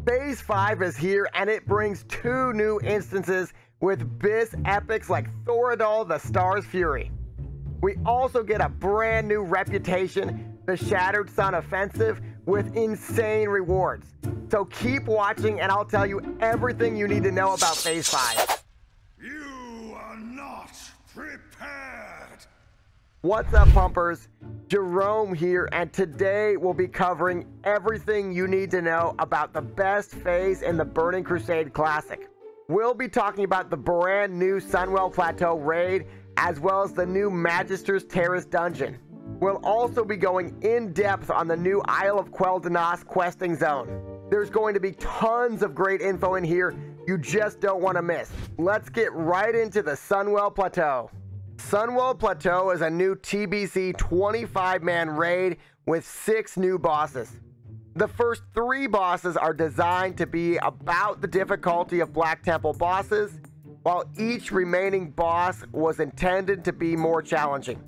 Phase 5 is here, and it brings 2 new instances with BIS epics like Thoradol, the Star's Fury. We also get a brand new reputation, the Shattered Sun Offensive, with insane rewards. So keep watching and I'll tell you everything you need to know about Phase 5. You are not prepared! What's up, pumpers? Jerome here, and today we'll be covering everything you need to know about the best phase in the Burning Crusade Classic. We'll be talking about the brand new Sunwell Plateau raid, as well as the new Magister's Terrace dungeon. We'll also be going in depth on the new Isle of Quel'Danas questing zone. There's going to be tons of great info in here you just don't want to miss. Let's get right into the Sunwell Plateau. Sunwell Plateau is a new TBC 25-man raid with 6 new bosses. The first 3 bosses are designed to be about the difficulty of Black Temple bosses, while each remaining boss was intended to be more challenging.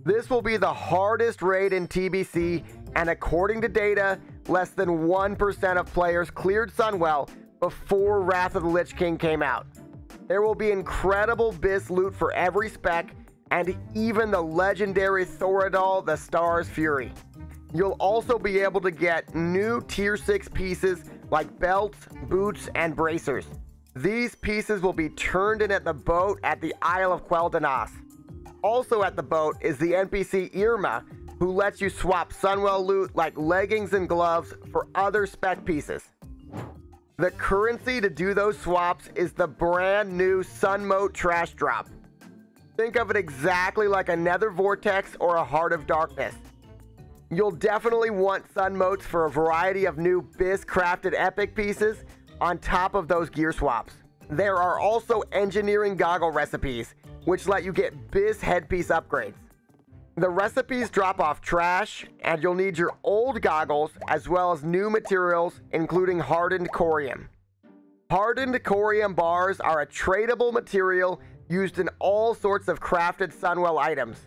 This will be the hardest raid in TBC, and according to data, less than 1% of players cleared Sunwell before Wrath of the Lich King came out. There will be incredible BIS loot for every spec, and even the legendary Thoradol, the Star's Fury. You'll also be able to get new Tier 6 pieces like belts, boots, and bracers. These pieces will be turned in at the boat at the Isle of Quel'Danas. Also at the boat is the NPC Irma, who lets you swap Sunwell loot like leggings and gloves for other spec pieces. The currency to do those swaps is the brand new Sunmote Trash Drop. Think of it exactly like a Nether Vortex or a Heart of Darkness. You'll definitely want Sunmotes for a variety of new BIS crafted epic pieces on top of those gear swaps. There are also engineering goggle recipes, which let you get BIS headpiece upgrades. The recipes drop off trash, and you'll need your old goggles as well as new materials, including hardened corium. Hardened corium bars are a tradable material used in all sorts of crafted Sunwell items.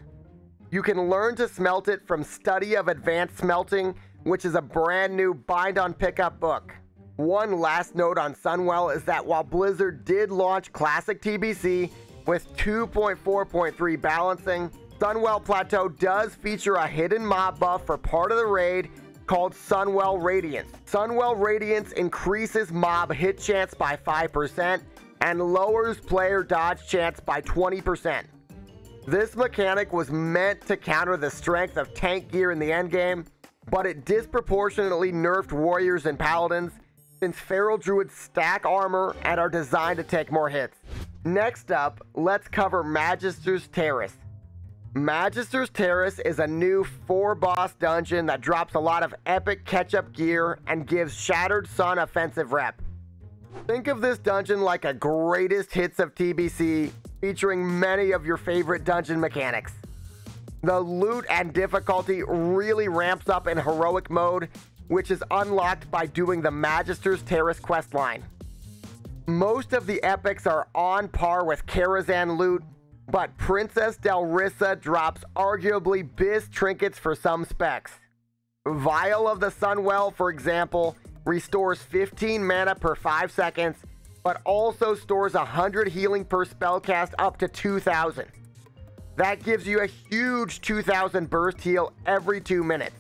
You can learn to smelt it from Study of Advanced Smelting, which is a brand new bind on pickup book. One last note on Sunwell is that while Blizzard did launch Classic TBC with 2.4.3 balancing, Sunwell Plateau does feature a hidden mob buff for part of the raid called Sunwell Radiance. Sunwell Radiance increases mob hit chance by 5% and lowers player dodge chance by 20%. This mechanic was meant to counter the strength of tank gear in the endgame, but it disproportionately nerfed warriors and paladins since Feral Druids stack armor and are designed to take more hits. Next up, let's cover Magister's Terrace. Magister's Terrace is a new 4-boss dungeon that drops a lot of epic catch-up gear and gives Shattered Sun offensive rep. Think of this dungeon like a greatest hits of TBC, featuring many of your favorite dungeon mechanics. The loot and difficulty really ramps up in heroic mode, which is unlocked by doing the Magister's Terrace questline. Most of the epics are on par with Karazhan loot, but Princess Delrissa drops arguably BIS trinkets for some specs. Vial of the Sunwell, for example, restores 15 mana per 5 seconds, but also stores 100 healing per spellcast up to 2,000. That gives you a huge 2,000 burst heal every 2 minutes.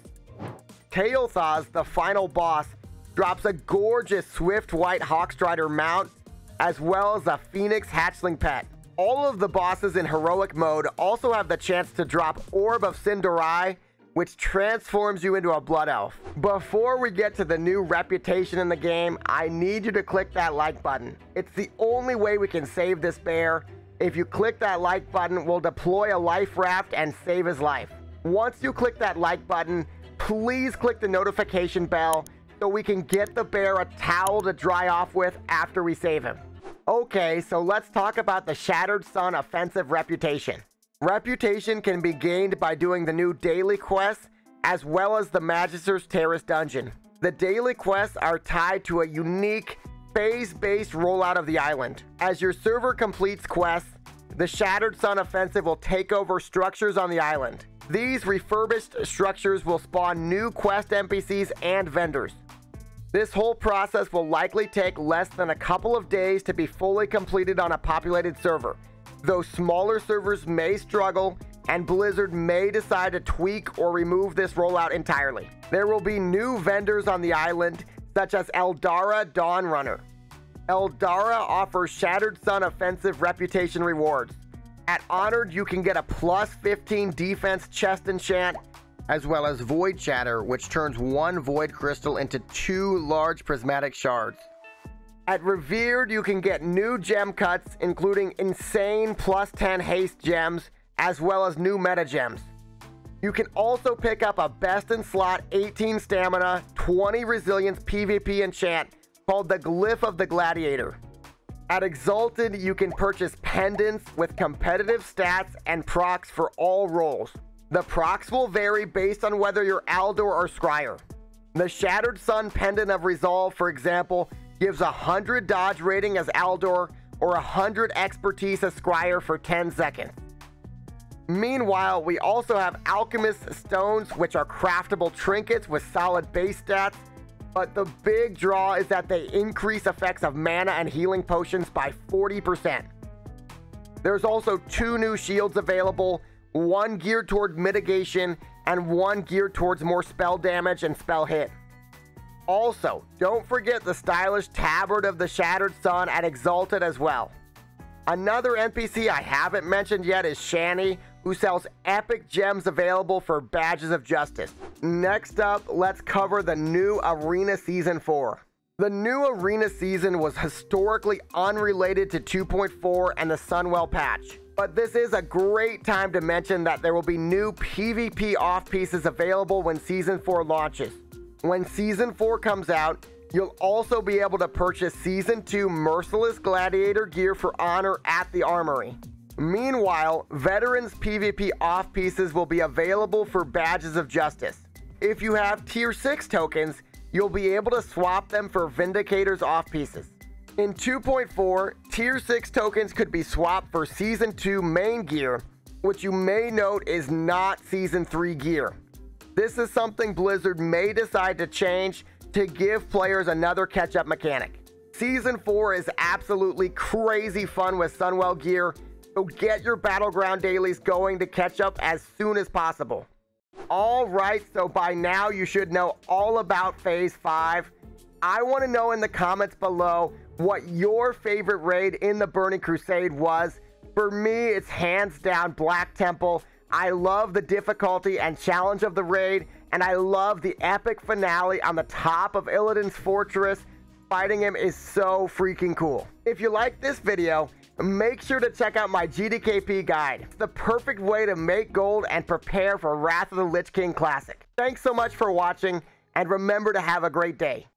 Kael'thas, the final boss, drops a gorgeous Swift White Hawkstrider mount, as well as a Phoenix Hatchling pet. All of the bosses in heroic mode also have the chance to drop Orb of Sin'dorei, which transforms you into a Blood Elf. Before we get to the new reputation in the game, I need you to click that like button. It's the only way we can save this bear. If you click that like button, we'll deploy a life raft and save his life. Once you click that like button, please click the notification bell so we can get the bear a towel to dry off with after we save him. Okay, so let's talk about the Shattered Sun offensive reputation. Reputation can be gained by doing the new daily quests as well as the Magister's Terrace dungeon. The daily quests are tied to a unique phase-based rollout of the island. As your server completes quests, the Shattered Sun offensive will take over structures on the island. These refurbished structures will spawn new quest NPCs and vendors. This whole process will likely take less than a couple of days to be fully completed on a populated server, though smaller servers may struggle and Blizzard may decide to tweak or remove this rollout entirely. There will be new vendors on the island, such as Eldara Dawnrunner. Eldara offers Shattered Sun offensive reputation rewards. At Honored, you can get a plus 15 defense chest enchant, as well as Void Shatter, which turns one Void Crystal into 2 large prismatic shards. At Revered, you can get new gem cuts, including insane plus 10 haste gems, as well as new meta gems. You can also pick up a best in slot 18 stamina, 20 resilience PvP enchant called the Glyph of the Gladiator. At Exalted, you can purchase pendants with competitive stats and procs for all roles. The procs will vary based on whether you're Aldor or Scryer. The Shattered Sun Pendant of Resolve, for example, gives 100 dodge rating as Aldor or 100 expertise as Scryer for 10 seconds. Meanwhile, we also have Alchemist Stones, which are craftable trinkets with solid base stats, but the big draw is that they increase effects of mana and healing potions by 40%. There's also 2 new shields available, one geared toward mitigation and one geared towards more spell damage and spell hit. Also, don't forget the stylish Tabard of the Shattered Sun at Exalted as well. Another NPC I haven't mentioned yet is Shani, who sells epic gems available for Badges of Justice. Next up, let's cover the new Arena Season 4. The new Arena Season was historically unrelated to 2.4 and the Sunwell patch, but this is a great time to mention that there will be new PvP off-pieces available when Season 4 launches. When Season 4 comes out, you'll also be able to purchase Season 2 Merciless Gladiator gear for Honor at the Armory. Meanwhile, Veterans PvP off-pieces will be available for Badges of Justice. If you have Tier 6 tokens, you'll be able to swap them for Vindicators off-pieces. In 2.4, Tier 6 tokens could be swapped for Season 2 main gear, which you may note is not Season 3 gear. This is something Blizzard may decide to change to give players another catch-up mechanic. Season 4 is absolutely crazy fun with Sunwell gear, so get your Battleground dailies going to catch up as soon as possible. Alright, so by now you should know all about Phase 5. I want to know in the comments below what your favorite raid in the Burning Crusade was. For me, it's hands down Black Temple. I love the difficulty and challenge of the raid, and I love the epic finale on the top of Illidan's fortress. Fighting him is so freaking cool. If you like this video, make sure to check out my GDKP guide. It's the perfect way to make gold and prepare for Wrath of the Lich King Classic. Thanks so much for watching, and remember to have a great day.